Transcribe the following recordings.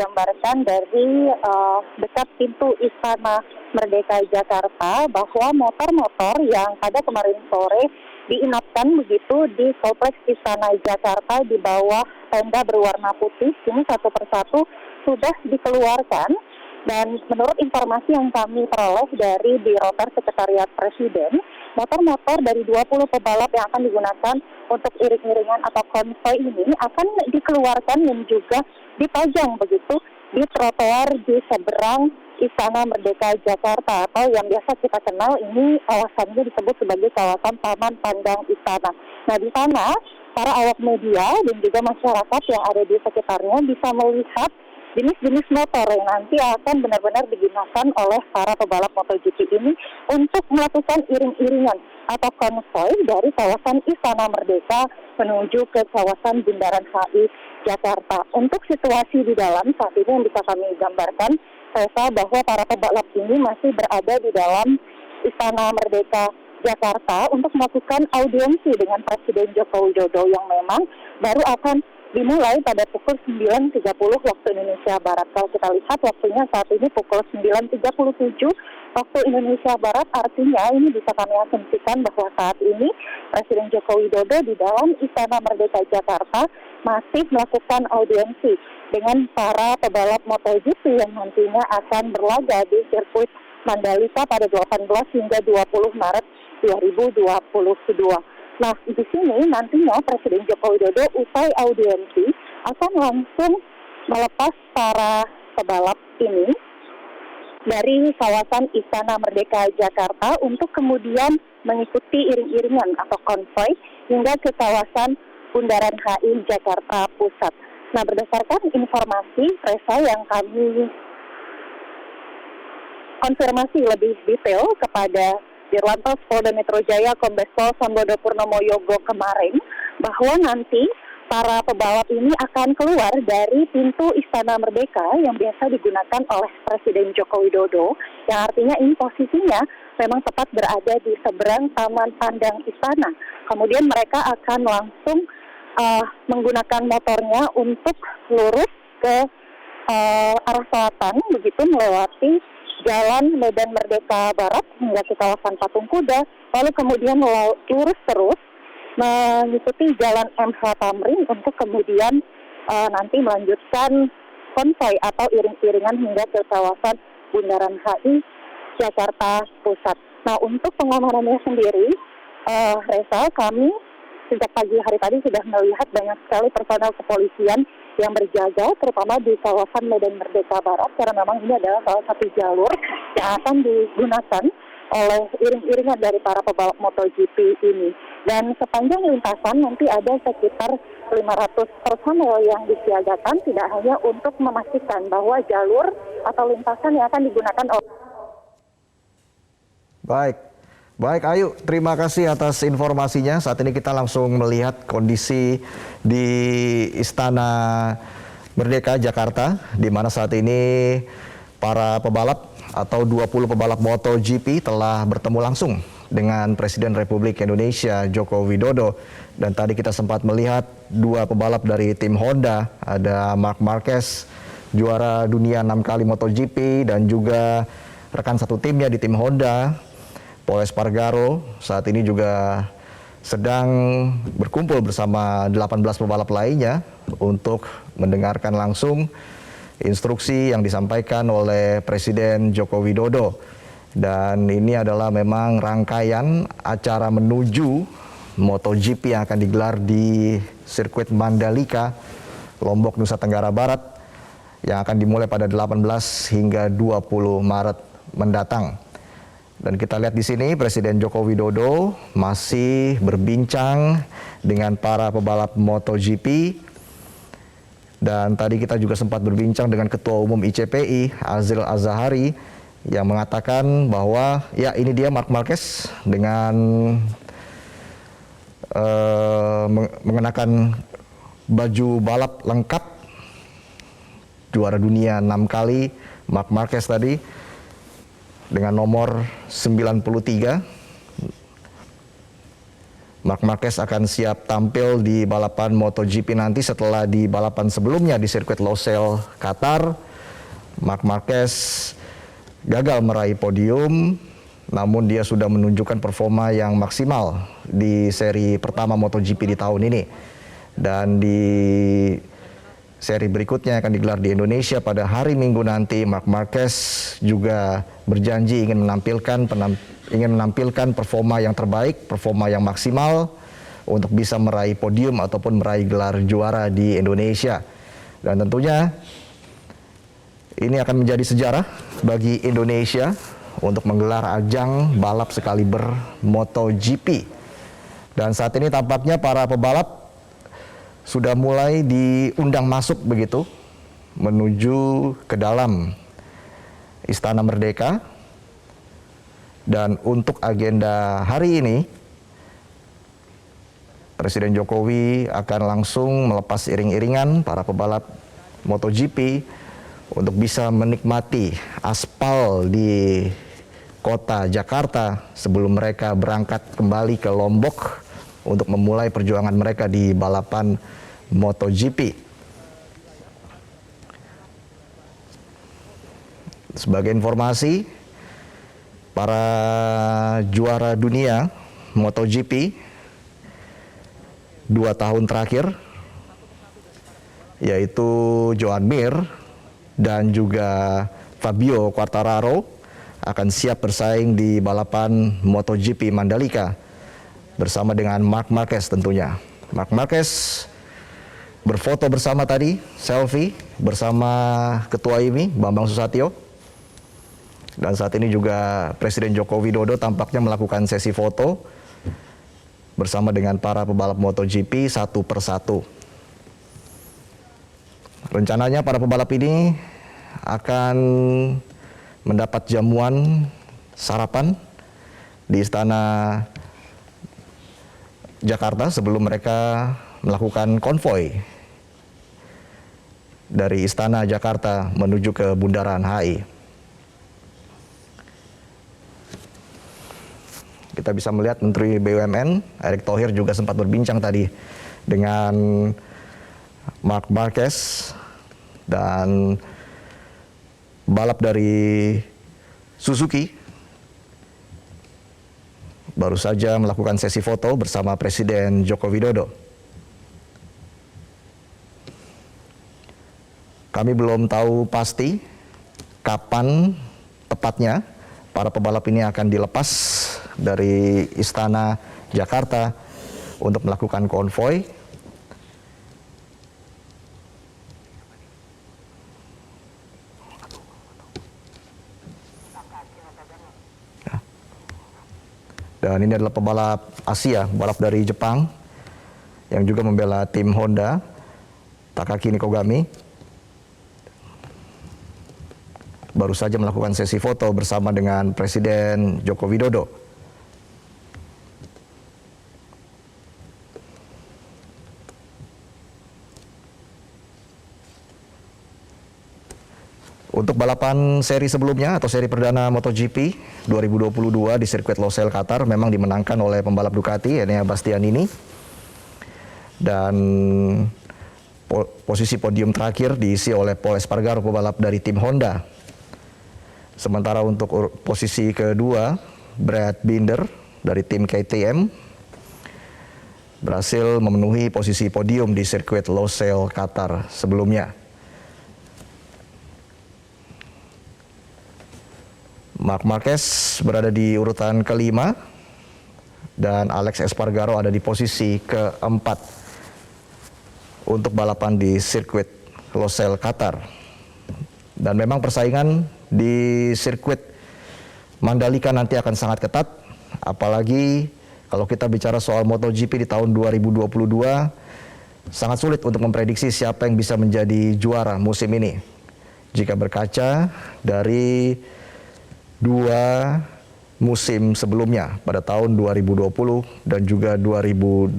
gambarkan dari dekat pintu Istana Merdeka Jakarta bahwa motor-motor yang pada kemarin sore diinapkan begitu di kompleks Istana Jakarta di bawah tenda berwarna putih, ini satu persatu sudah dikeluarkan. Dan menurut informasi yang kami peroleh dari Birotar Sekretariat Presiden, motor-motor dari 20 pebalap yang akan digunakan untuk iring-iringan atau konvoi ini akan dikeluarkan dan juga dipajang begitu di trotoar di seberang Istana Merdeka Jakarta, atau yang biasa kita kenal ini kawasannya disebut sebagai kawasan Taman Pandang Istana. Nah, di sana para awak media dan juga masyarakat yang ada di sekitarnya bisa melihat jenis-jenis motor yang nanti akan benar-benar digunakan oleh para pebalap MotoGP ini untuk melakukan iring-iringan atau konvoi dari kawasan Istana Merdeka menuju ke kawasan Bundaran HI Jakarta. Untuk situasi di dalam saat ini yang bisa kami gambarkan, saya bahwa para pebalap ini masih berada di dalam Istana Merdeka Jakarta untuk melakukan audiensi dengan Presiden Joko Widodo yang memang baru akan dimulai pada pukul 9.30 waktu Indonesia Barat. Kalau kita lihat waktunya saat ini pukul 9.37 waktu Indonesia Barat, artinya ini bisa kami asumsikan bahwa saat ini Presiden Joko Widodo di dalam Istana Merdeka Jakarta masih melakukan audiensi dengan para pebalap MotoGP yang nantinya akan berlaga di sirkuit Mandalika pada 18 hingga 20 Maret 2022. Nah, di sini nantinya Presiden Joko Widodo usai audiensi akan langsung melepas para pebalap ini dari kawasan Istana Merdeka Jakarta untuk kemudian mengikuti iring-iringan atau konvoi hingga ke kawasan Bundaran HI Jakarta Pusat. Nah, berdasarkan informasi Reza yang kami konfirmasi lebih detail kepada Dirlantas Polda Metro Jaya Kombes Pol Sambodo Purnomo Yogo kemarin, bahwa nanti para pebalap ini akan keluar dari pintu Istana Merdeka yang biasa digunakan oleh Presiden Joko Widodo, yang artinya ini posisinya memang tepat berada di seberang Taman Pandang Istana. Kemudian mereka akan langsung menggunakan motornya untuk lurus ke arah selatan, begitu melewati Jalan Medan Merdeka Barat hingga ke kawasan Patung Kuda, lalu kemudian lurus terus mengikuti Jalan MH Tamrin untuk kemudian nanti melanjutkan konvoi atau iring-iringan hingga ke kawasan Bundaran HI Jakarta Pusat. Nah, untuk pengamanannya sendiri, Reza, kami sejak pagi hari tadi sudah melihat banyak sekali personel kepolisian yang berjaga, terutama di kawasan Medan Merdeka Barat, karena memang ini adalah salah satu jalur yang akan digunakan oleh iring-iringan dari para pebalap MotoGP ini. Dan sepanjang lintasan nanti ada sekitar 500 personel yang disiagakan, tidak hanya untuk memastikan bahwa jalur atau lintasan yang akan digunakan oleh... Baik Ayu, terima kasih atas informasinya. Saat ini kita langsung melihat kondisi di Istana Merdeka Jakarta, di mana saat ini para pebalap atau 20 pebalap MotoGP telah bertemu langsung dengan Presiden Republik Indonesia Joko Widodo. Dan tadi kita sempat melihat dua pebalap dari tim Honda, ada Marc Marquez, juara dunia 6 kali MotoGP, dan juga rekan satu timnya di tim Honda, Pol Espargaro, saat ini juga sedang berkumpul bersama 18 pebalap lainnya untuk mendengarkan langsung instruksi yang disampaikan oleh Presiden Joko Widodo. Dan ini adalah memang rangkaian acara menuju MotoGP yang akan digelar di sirkuit Mandalika, Lombok, Nusa Tenggara Barat, yang akan dimulai pada 18 hingga 20 Maret mendatang. Dan kita lihat di sini Presiden Joko Widodo masih berbincang dengan para pebalap MotoGP. Dan tadi kita juga sempat berbincang dengan Ketua Umum ICPI, Azril Azahari, yang mengatakan bahwa ya ini dia Marc Marquez dengan mengenakan baju balap lengkap, juara dunia 6 kali Marc Marquez tadi, dengan nomor 93. Marc Marquez akan siap tampil di balapan MotoGP nanti setelah di balapan sebelumnya di sirkuit Losail, Qatar. Marc Marquez gagal meraih podium, namun dia sudah menunjukkan performa yang maksimal di seri pertama MotoGP di tahun ini. Dan di seri berikutnya yang akan digelar di Indonesia pada hari Minggu nanti, Marc Marquez juga berjanji ingin menampilkan performa yang terbaik, performa yang maksimal untuk bisa meraih podium ataupun meraih gelar juara di Indonesia. Dan tentunya ini akan menjadi sejarah bagi Indonesia untuk menggelar ajang balap sekaliber MotoGP. Dan saat ini tampaknya para pebalap sudah mulai diundang masuk begitu menuju ke dalam Istana Merdeka. Dan untuk agenda hari ini, Presiden Jokowi akan langsung melepas iring-iringan para pebalap MotoGP untuk bisa menikmati aspal di kota Jakarta sebelum mereka berangkat kembali ke Lombok untuk memulai perjuangan mereka di balapan MotoGP. Sebagai informasi, para juara dunia MotoGP 2 tahun terakhir, yaitu Joan Mir dan juga Fabio Quartararo, akan siap bersaing di balapan MotoGP Mandalika bersama dengan Marc Marquez tentunya. Marc Marquez berfoto bersama tadi, selfie bersama Ketua IMI Bambang Susatyo. Dan saat ini juga Presiden Joko Widodo tampaknya melakukan sesi foto bersama dengan para pebalap MotoGP satu persatu. Rencananya para pebalap ini akan mendapat jamuan sarapan di Istana Jakarta sebelum mereka melakukan konvoi dari Istana Jakarta menuju ke Bundaran HI. Kita bisa melihat Menteri BUMN Erick Thohir juga sempat berbincang tadi dengan Marc Marquez, dan balap dari Suzuki baru saja melakukan sesi foto bersama Presiden Joko Widodo. Kami belum tahu pasti kapan tepatnya para pebalap ini akan dilepas dari Istana Jakarta untuk melakukan konvoi. Dan ini adalah pebalap Asia, balap dari Jepang yang juga membela tim Honda, Takaki Nikogami. Baru saja melakukan sesi foto bersama dengan Presiden Joko Widodo. Untuk balapan seri sebelumnya atau seri perdana MotoGP 2022 di sirkuit Losail, Qatar memang dimenangkan oleh pembalap Ducati, Enea Bastianini. Dan posisi podium terakhir diisi oleh Pol Espargaro, pebalap dari tim Honda. Sementara untuk posisi kedua, Brad Binder dari tim KTM berhasil memenuhi posisi podium di sirkuit Losail, Qatar sebelumnya. Marc Marquez berada di urutan kelima dan Alex Espargaro ada di posisi keempat untuk balapan di sirkuit Losail, Qatar. Dan memang persaingan di sirkuit Mandalika nanti akan sangat ketat, apalagi kalau kita bicara soal MotoGP di tahun 2022, sangat sulit untuk memprediksi siapa yang bisa menjadi juara musim ini. Jika berkaca dari 2 musim sebelumnya pada tahun 2020 dan juga 2021.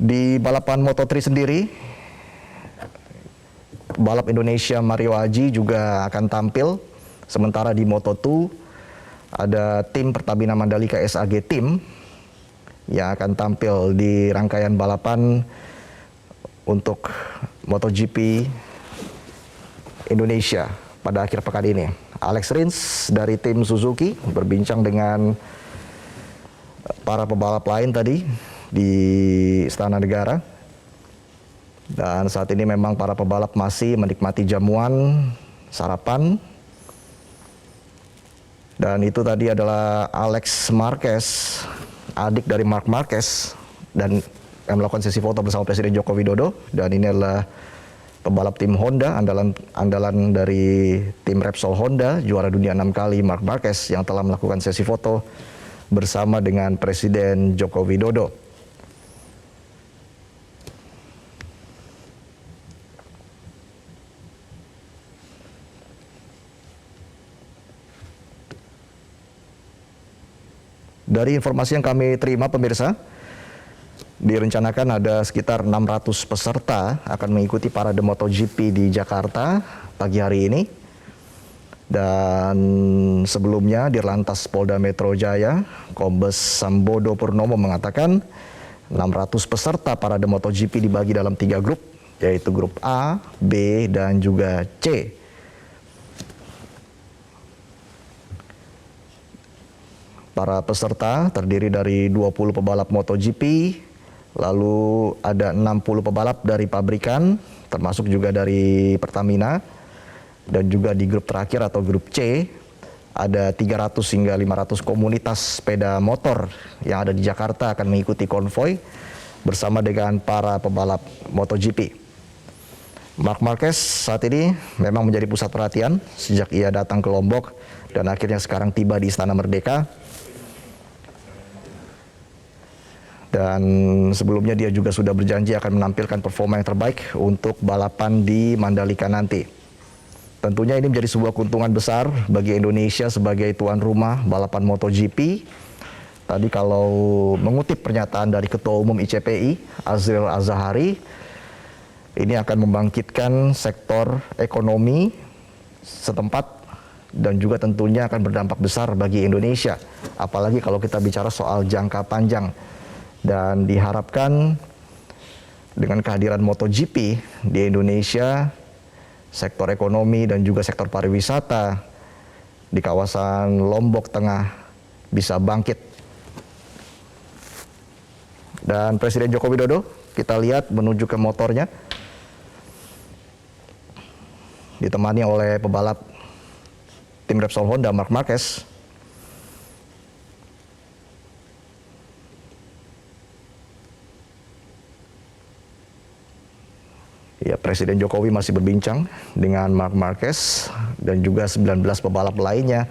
Di balapan Moto3 sendiri, balap Indonesia Mario Aji juga akan tampil Sementara di Moto2 ada tim Pertamina Mandalika SAG Team yang akan tampil di rangkaian balapan untuk MotoGP Indonesia pada akhir pekan ini. Alex Rins dari tim Suzuki berbincang dengan para pebalap lain tadi di Istana Negara. Dan saat ini memang para pebalap masih menikmati jamuan, sarapan. Dan itu tadi adalah Alex Marquez, adik dari Marc Marquez, dan yang melakukan sesi foto bersama Presiden Joko Widodo. Dan ini adalah pebalap tim Honda, andalan dari tim Repsol Honda, juara dunia 6 kali Marc Marquez yang telah melakukan sesi foto bersama dengan Presiden Joko Widodo. Dari informasi yang kami terima pemirsa, direncanakan ada sekitar 600 peserta akan mengikuti parade MotoGP di Jakarta pagi hari ini. Dan sebelumnya Dirlantas Polda Metro Jaya, Kombes Sambodo Purnomo mengatakan 600 peserta parade MotoGP dibagi dalam 3 grup, yaitu grup A, B, dan juga C. Para peserta terdiri dari 20 pebalap MotoGP, lalu ada 60 pebalap dari pabrikan, termasuk juga dari Pertamina, dan juga di grup terakhir atau grup C, ada 300 hingga 500 komunitas sepeda motor yang ada di Jakarta akan mengikuti konvoi bersama dengan para pebalap MotoGP. Marc Marquez saat ini memang menjadi pusat perhatian sejak ia datang ke Lombok dan akhirnya sekarang tiba di Istana Merdeka. Dan sebelumnya dia juga sudah berjanji akan menampilkan performa yang terbaik untuk balapan di Mandalika nanti. Tentunya ini menjadi sebuah keuntungan besar bagi Indonesia sebagai tuan rumah balapan MotoGP. Tadi kalau mengutip pernyataan dari Ketua Umum ICPI, Azril Azahari, ini akan membangkitkan sektor ekonomi setempat dan juga tentunya akan berdampak besar bagi Indonesia. Apalagi kalau kita bicara soal jangka panjang. Dan diharapkan dengan kehadiran MotoGP di Indonesia, sektor ekonomi dan juga sektor pariwisata di kawasan Lombok Tengah bisa bangkit. Dan Presiden Joko Widodo, kita lihat menuju ke motornya, ditemani oleh pebalap tim Repsol Honda, Marc Marquez. Ya, Presiden Jokowi masih berbincang dengan Marc Marquez dan juga 19 pebalap lainnya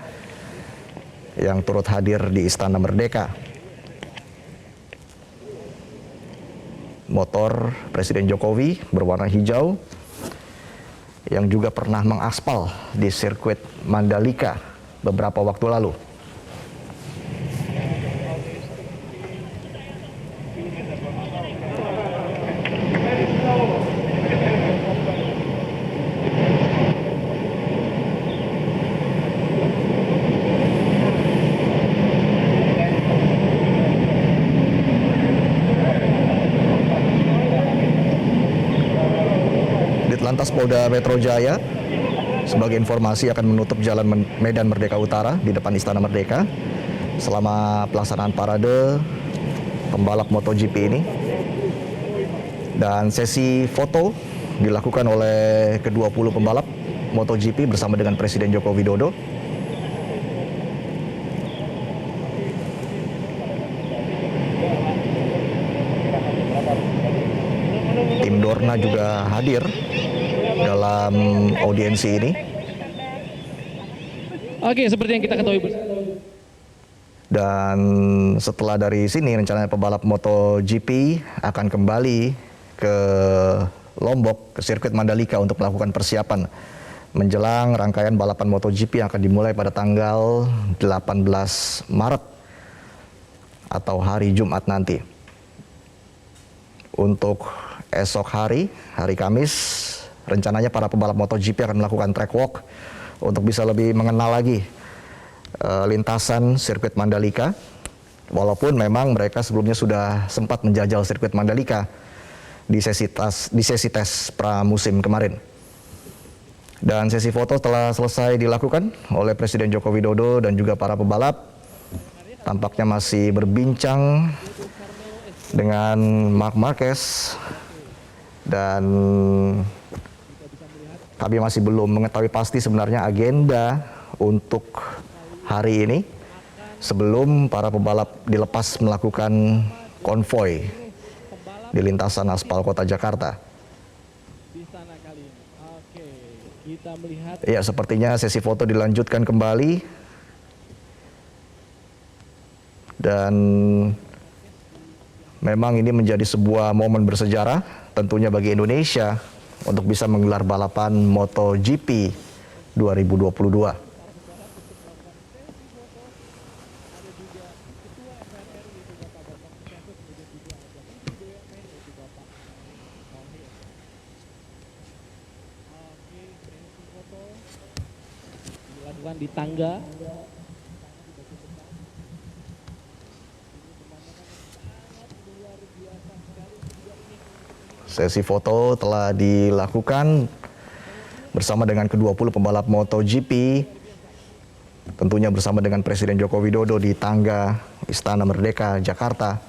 yang turut hadir di Istana Merdeka. Motor Presiden Jokowi berwarna hijau yang juga pernah mengaspal di sirkuit Mandalika beberapa waktu lalu. Lantas Polda Metro Jaya sebagai informasi akan menutup jalan Medan Merdeka Utara di depan Istana Merdeka selama pelaksanaan parade pembalap MotoGP ini. Dan sesi foto dilakukan oleh ke-20 pembalap MotoGP bersama dengan Presiden Joko Widodo. Tim Dorna juga hadir dalam audiensi ini. Oke, seperti yang kita ketahui bersama. Dan setelah dari sini rencananya pebalap MotoGP akan kembali ke Lombok, ke sirkuit Mandalika untuk melakukan persiapan menjelang rangkaian balapan MotoGP yang akan dimulai pada tanggal 18 Maret atau hari Jumat nanti. Untuk esok hari, hari Kamis, rencananya para pebalap MotoGP akan melakukan track walk untuk bisa lebih mengenal lagi lintasan sirkuit Mandalika. Walaupun memang mereka sebelumnya sudah sempat menjajal sirkuit Mandalika di sesi tes pramusim kemarin. Dan sesi foto telah selesai dilakukan oleh Presiden Joko Widodo dan juga para pebalap. Tampaknya masih berbincang dengan Marc Marquez, dan kami masih belum mengetahui pasti sebenarnya agenda untuk hari ini sebelum para pebalap dilepas melakukan konvoi di lintasan aspal kota Jakarta. Di sana kali ini. Oke, kita melihat. Ya, sepertinya sesi foto dilanjutkan kembali. Dan memang ini menjadi sebuah momen bersejarah tentunya bagi Indonesia untuk bisa menggelar balapan MotoGP 2022. Dilakukan di tangga. Sesi foto telah dilakukan bersama dengan ke-20 pembalap MotoGP, tentunya bersama dengan Presiden Joko Widodo di tangga Istana Merdeka, Jakarta.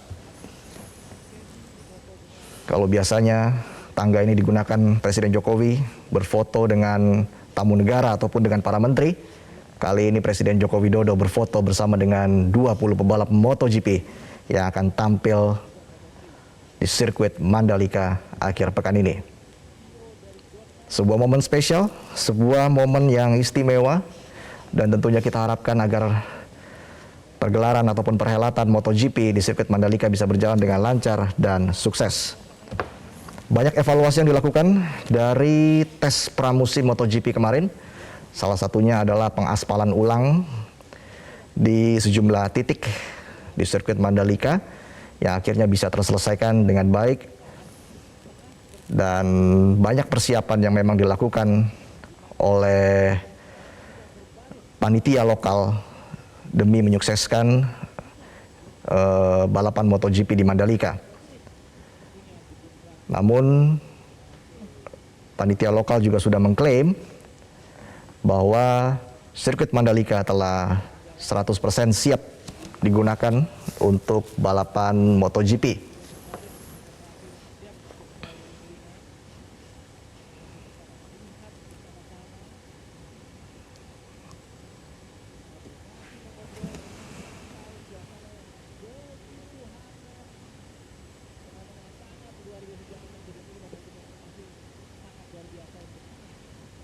Kalau biasanya tangga ini digunakan Presiden Jokowi berfoto dengan tamu negara ataupun dengan para menteri, kali ini Presiden Joko Widodo berfoto bersama dengan 20 pembalap MotoGP yang akan tampil di sirkuit Mandalika akhir pekan ini. Sebuah momen spesial, sebuah momen yang istimewa, dan tentunya kita harapkan agar pergelaran ataupun perhelatan MotoGP di sirkuit Mandalika bisa berjalan dengan lancar dan sukses. Banyak evaluasi yang dilakukan dari tes pramusim MotoGP kemarin. Salah satunya adalah pengaspalan ulang di sejumlah titik di sirkuit Mandalika yang akhirnya bisa terselesaikan dengan baik, dan banyak persiapan yang memang dilakukan oleh panitia lokal demi menyukseskan balapan MotoGP di Mandalika. Namun panitia lokal juga sudah mengklaim bahwa sirkuit Mandalika telah 100% siap digunakan untuk balapan MotoGP.